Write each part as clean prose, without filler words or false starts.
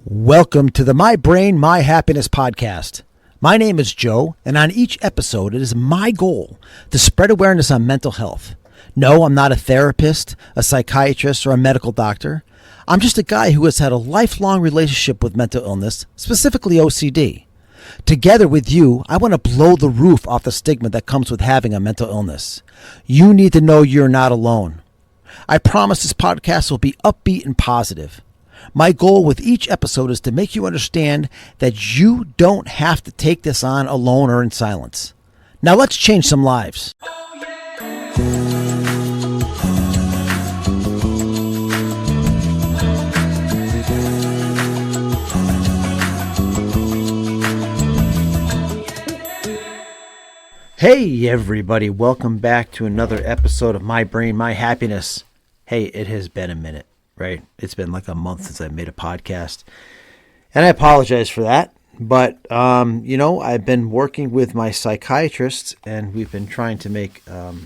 Welcome to the My Brain, My Happiness podcast. My name is Joe, and on each episode, it is my goal to spread awareness on mental health. No, I'm not a therapist, a psychiatrist, or a medical doctor. I'm just a guy who has had a lifelong relationship with mental illness, specifically OCD. Together with you, I want to blow the roof off the stigma that comes with having a mental illness. You need to know you're not alone. I promise this podcast will be upbeat and positive. My goal with each episode is to make you understand that you don't have to take this on alone or in silence. Now let's change some lives. Hey everybody, welcome back to another episode of My Brain, My Happiness. Hey, it has been a minute. Right? It's been like a month since I made a podcast. And I apologize for that. But, I've been working with my psychiatrist and we've been trying to make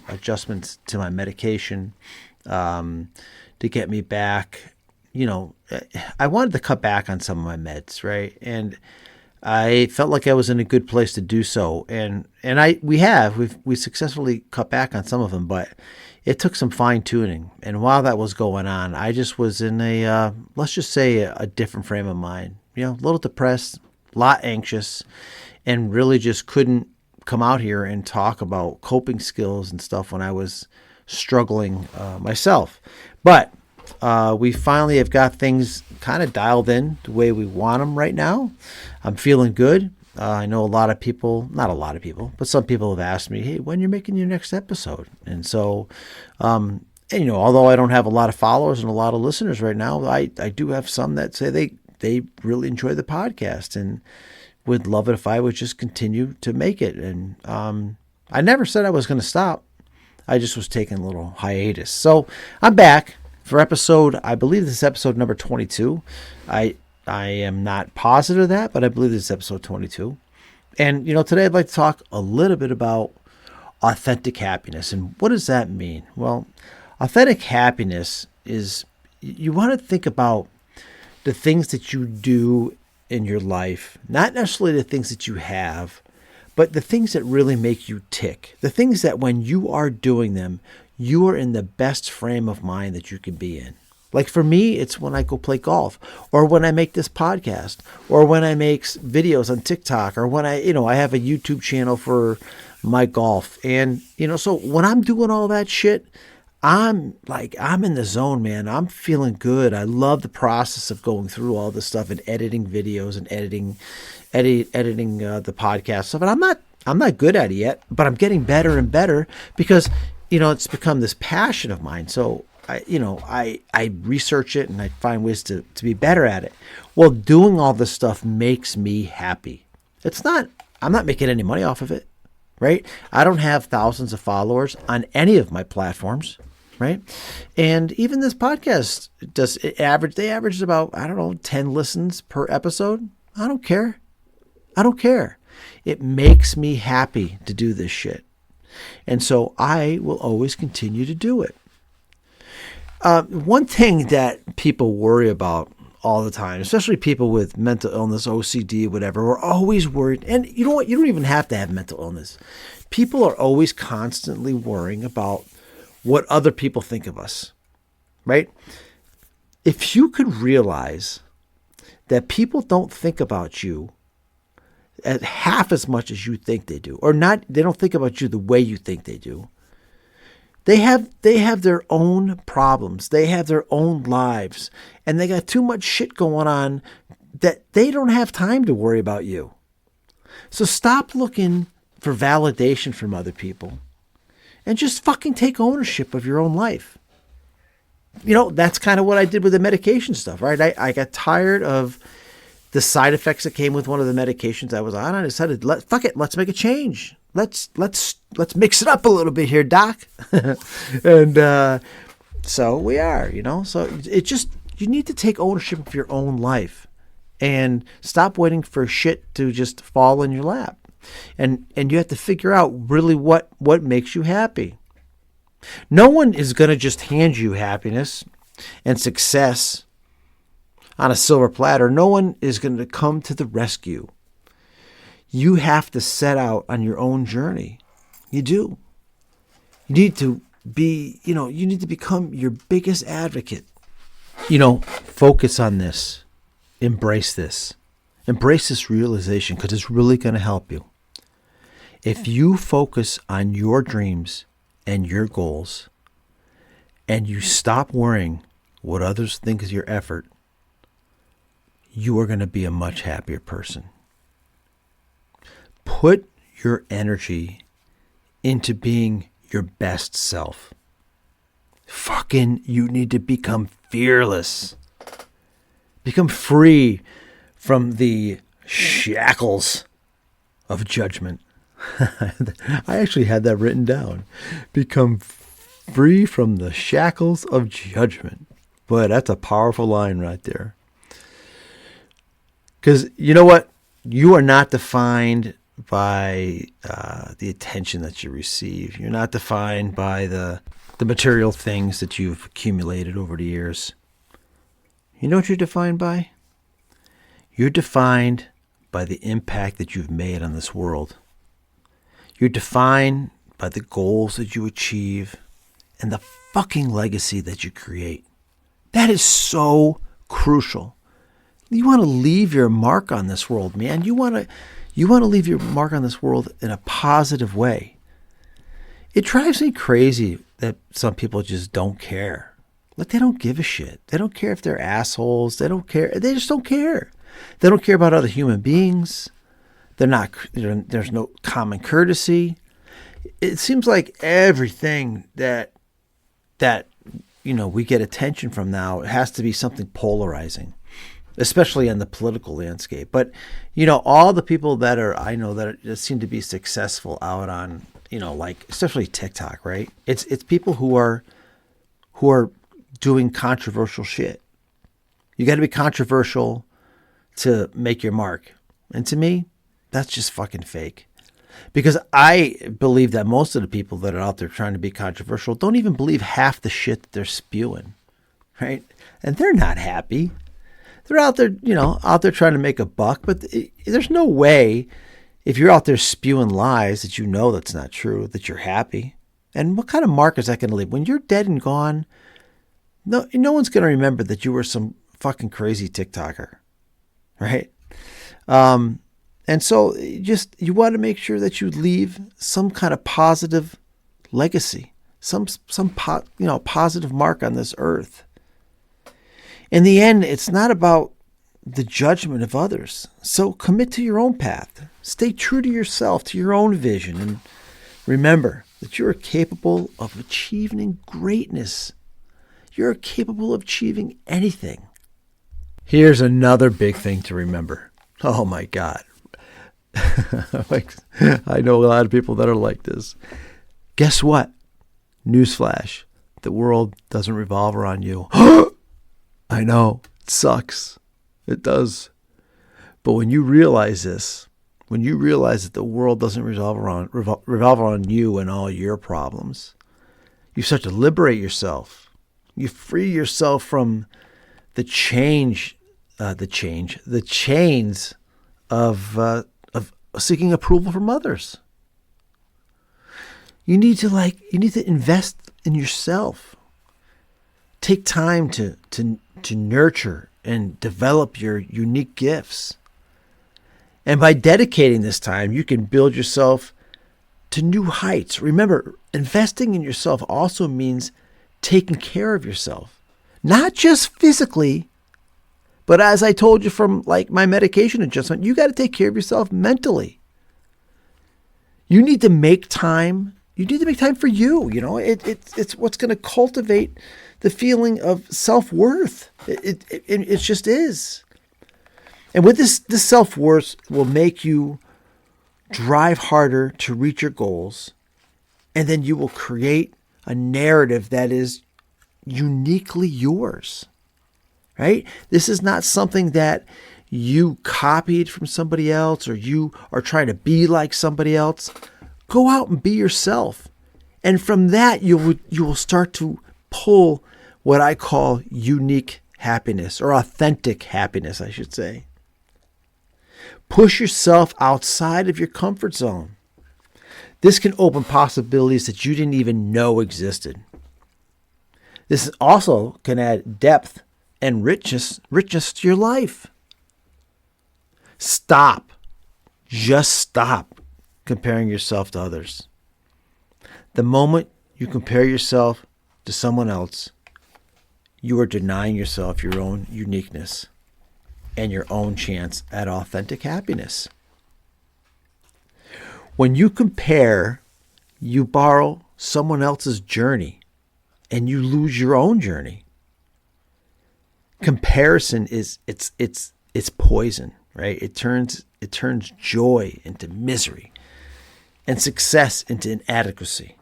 adjustments to my medication to get me back. I wanted to cut back on some of my meds, right? And I felt like I was in a good place to do so. And we successfully cut back on some of them, but it took some fine tuning. And while that was going on, I just was in let's just say a different frame of mind, a little depressed, a lot anxious, and really just couldn't come out here and talk about coping skills and stuff when I was struggling myself. But we finally have got things kind of dialed in the way we want them right now. I'm feeling good. I know a lot of people, not a lot of people, but some people have asked me, hey, when you're making your next episode? And so, although I don't have a lot of followers and a lot of listeners right now, I do have some that say they really enjoy the podcast and would love it if I would just continue to make it. And I never said I was going to stop. I just was taking a little hiatus. So I'm back for I believe this is episode number 22. I am not positive of that, but I believe this is episode 22. And, today I'd like to talk a little bit about authentic happiness. And what does that mean? Well, authentic happiness is you want to think about the things that you do in your life, not necessarily the things that you have, but the things that really make you tick. The things that when you are doing them, you are in the best frame of mind that you can be in. Like for me, it's when I go play golf, or when I make this podcast, or when I make videos on TikTok, or when I have a YouTube channel for my golf. And, so when I'm doing all that shit, I'm in the zone, man. I'm feeling good. I love the process of going through all this stuff and editing videos and editing the podcast stuff. And I'm not good at it yet, but I'm getting better and better because, it's become this passion of mine. So I research it and I find ways to be better at it. Well, doing all this stuff makes me happy. I'm not making any money off of it, right? I don't have thousands of followers on any of my platforms, right? And even this podcast they average about, 10 listens per episode. I don't care. It makes me happy to do this shit. And so I will always continue to do it. One thing that people worry about all the time, especially people with mental illness, OCD, whatever, we're always worried. And you know what? You don't even have to have mental illness. People are always constantly worrying about what other people think of us, right? If you could realize that people don't think about you at half as much as you think they do, or they don't think about you the way you think they do. They have their own problems. They have their own lives. And they got too much shit going on that they don't have time to worry about you. So stop looking for validation from other people and just fucking take ownership of your own life. That's kind of what I did with the medication stuff, right? I got tired of the side effects that came with one of the medications I was on. I decided, fuck it, let's make a change. Let's mix it up a little bit here, doc. And so we are, So you need to take ownership of your own life and stop waiting for shit to just fall in your lap. And you have to figure out really what makes you happy. No one is going to just hand you happiness and success on a silver platter. No one is going to come to the rescue. You have to set out on your own journey. You do. You need to you need to become your biggest advocate. Focus on this. Embrace this. Embrace this realization because it's really going to help you. If you focus on your dreams and your goals and you stop worrying what others think is your effort, you are going to be a much happier person. Put your energy into being your best self. You need to become fearless. Become free from the shackles of judgment. I actually had that written down. Become free from the shackles of judgment. Boy, that's a powerful line right there. Because you know what? You are not defined by the attention that you receive. You're not defined by the material things that you've accumulated over the years. You know what you're defined by? You're defined by the impact that you've made on this world. You're defined by the goals that you achieve and the fucking legacy that you create. That is so crucial. You want to leave your mark on this world, man. You want to leave your mark on this world in a positive way. It drives me crazy that some people just don't care. Like they don't give a shit. They don't care if they're assholes. They don't care. They just don't care. They don't care about other human beings. There's no common courtesy. It seems like everything that we get attention from now, it has to be something polarizing, especially on the political landscape. But, all the people that I know that seem to be successful out on, especially TikTok, right? It's people who are doing controversial shit. You got to be controversial to make your mark. And to me, that's just fucking fake. Because I believe that most of the people that are out there trying to be controversial don't even believe half the shit that they're spewing, right? And they're not happy. They're out there trying to make a buck, but there's no way if you're out there spewing lies that that's not true, that you're happy. And what kind of mark is that going to leave? When you're dead and gone, no one's going to remember that you were some fucking crazy TikToker, right? And so you want to make sure that you leave some kind of positive legacy, some positive mark on this earth. In the end, it's not about the judgment of others. So commit to your own path. Stay true to yourself, to your own vision. And remember that you are capable of achieving greatness. You're capable of achieving anything. Here's another big thing to remember. Oh my God. I know a lot of people that are like this. Guess what? Newsflash. The world doesn't revolve around you. I know. It sucks. It does. But when you realize this, when you realize that the world doesn't revolve around you and all your problems, you start to liberate yourself. You free yourself from the chains of seeking approval from others. You need to invest in yourself. Take time to nurture and develop your unique gifts. And by dedicating this time, you can build yourself to new heights. Remember, investing in yourself also means taking care of yourself. Not just physically, but as I told you from my medication adjustment, you got to take care of yourself mentally. You need to make time. You need to make time for you. It's what's going to cultivate the feeling of self-worth. It just is. And with this self-worth will make you drive harder to reach your goals. And then you will create a narrative that is uniquely yours. Right? This is not something that you copied from somebody else or you are trying to be like somebody else. Go out and be yourself. And from that, you will start to pull what I call unique happiness, or authentic happiness, I should say. Push yourself outside of your comfort zone. This can open possibilities that you didn't even know existed. This also can add depth and richness to your life. Stop. Just stop comparing yourself to others. The moment you compare yourself to someone else, you are denying yourself your own uniqueness and your own chance at authentic happiness. When you compare, you borrow someone else's journey and you lose your own journey. Comparison is it's poison, right? It turns joy into misery and success into inadequacy.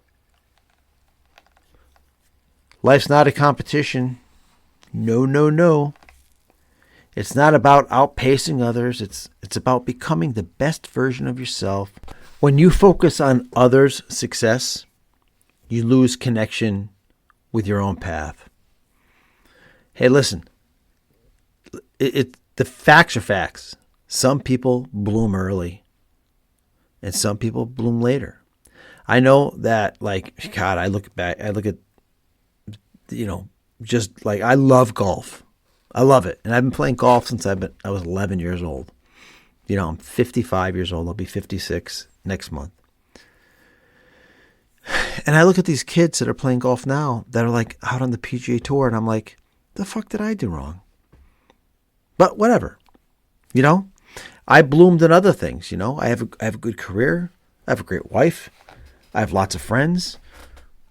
Life's not a competition. No. It's not about outpacing others. It's about becoming the best version of yourself. When you focus on others' success, you lose connection with your own path. Hey, listen. The facts are facts. Some people bloom early, and some people bloom later. I know that, God, I look at, just like, I love golf. I love it. And I've been playing golf since I was 11 years old. I'm 55 years old. I'll be 56 next month. And I look at these kids that are playing golf now that are like out on the PGA Tour, and I'm like, the fuck did I do wrong? But whatever. I bloomed in other things. I have a good career. I have a great wife. I have lots of friends.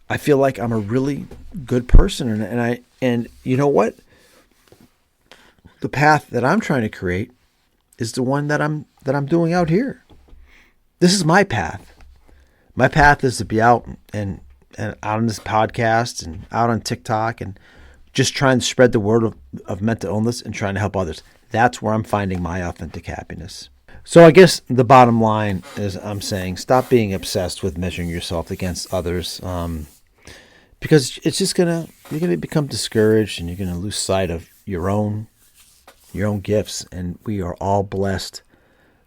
I feel like I'm a really good person, and you know what? The path that I'm trying to create is the one that I'm doing out here. This is my path. My path is to be out and out on this podcast and out on TikTok and just trying to spread the word of mental illness and trying to help others. That's where I'm finding my authentic happiness. So I guess the bottom line is I'm saying stop being obsessed with measuring yourself against others, because it's just you're gonna become discouraged and you're gonna lose sight of your own gifts. And we are all blessed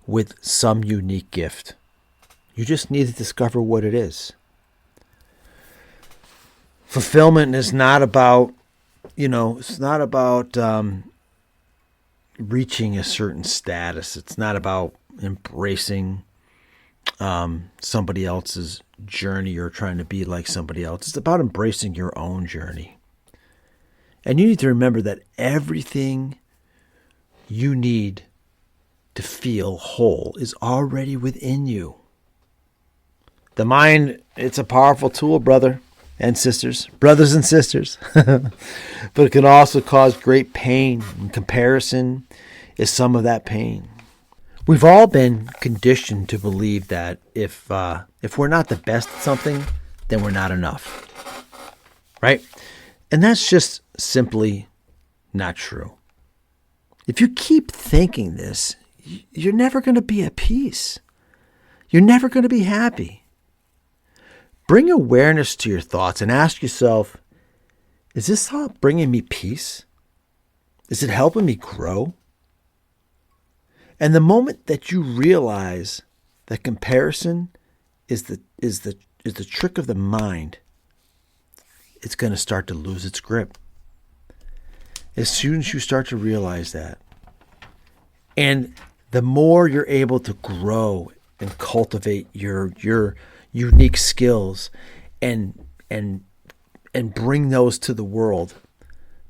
with some unique gift. You just need to discover what it is. Fulfillment is not about, it's not about reaching a certain status. It's not about embracing somebody else's journey or trying to be like somebody else. It's about embracing your own journey. And you need to remember that everything you need to feel whole is already within you. The mind, it's a powerful tool, brothers and sisters. But it can also cause great pain, and comparison is some of that pain. We've all been conditioned to believe that if we're not the best at something, then we're not enough, right? And that's just simply not true. If you keep thinking this, you're never going to be at peace. You're never going to be happy. Bring awareness to your thoughts and ask yourself, is this thought bringing me peace? Is it helping me grow? And the moment that you realize that comparison is the trick of the mind, it's going to start to lose its grip. As soon as you start to realize that, and the more you're able to grow and cultivate your unique skills and bring those to the world,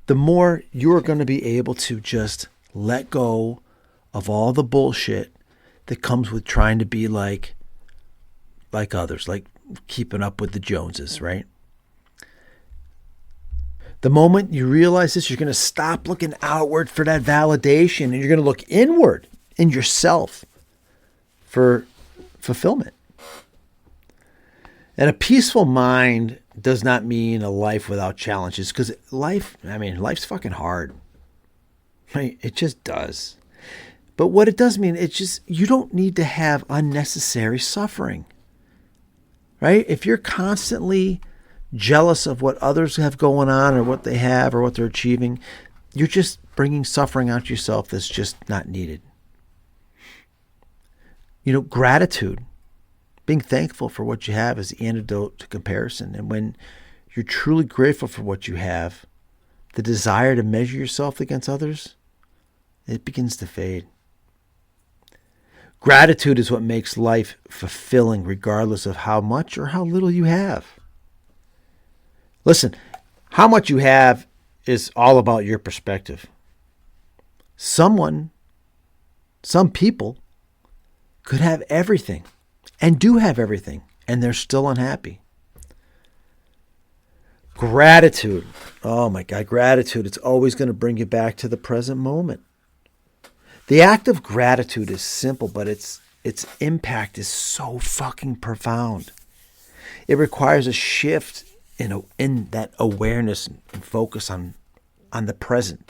the more you're going to be able to just let go of all the bullshit that comes with trying to be like others, like keeping up with the Joneses, right? The moment you realize this, you're going to stop looking outward for that validation, and you're going to look inward in yourself for fulfillment. And a peaceful mind does not mean a life without challenges, because life's fucking hard. Right? It just does. But what it does mean, it's just, you don't need to have unnecessary suffering. Right? If you're constantly jealous of what others have going on or what they have or what they're achieving, you're just bringing suffering onto yourself that's just not needed. Gratitude, being thankful for what you have is the antidote to comparison. And when you're truly grateful for what you have, the desire to measure yourself against others, it begins to fade. Gratitude is what makes life fulfilling regardless of how much or how little you have. Listen, how much you have is all about your perspective. Some people could have everything and do have everything, and they're still unhappy. Gratitude. Oh my God, gratitude. It's always going to bring you back to the present moment. The act of gratitude is simple, but its impact is so fucking profound. It requires a shift in that awareness and focus on the present.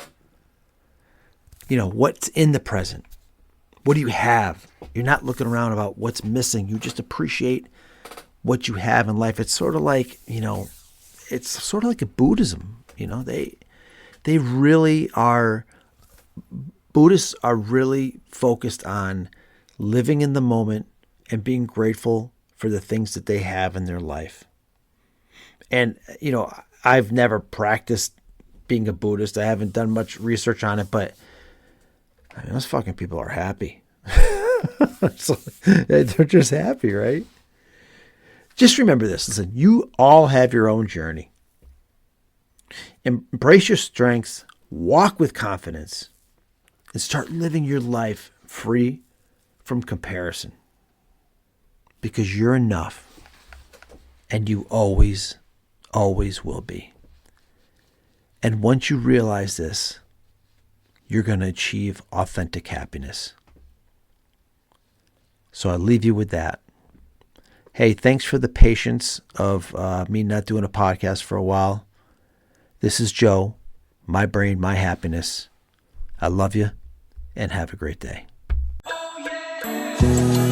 What's in the present? What do you have? You're not looking around about what's missing. You just appreciate what you have in life. It's sort of like, it's sort of like a Buddhism. They really are, Buddhists are really focused on living in the moment and being grateful for the things that they have in their life. And, I've never practiced being a Buddhist. I haven't done much research on it, but those fucking people are happy. So, they're just happy, right? Just remember this. Listen, you all have your own journey. Embrace your strengths, walk with confidence, and start living your life free from comparison. Because you're enough, and you always will be. And once you realize this, you're going to achieve authentic happiness. So I leave you with that. Hey, thanks for the patience of me not doing a podcast for a while. This is Joe, my brain, my happiness. I love you and have a great day. Oh, yeah.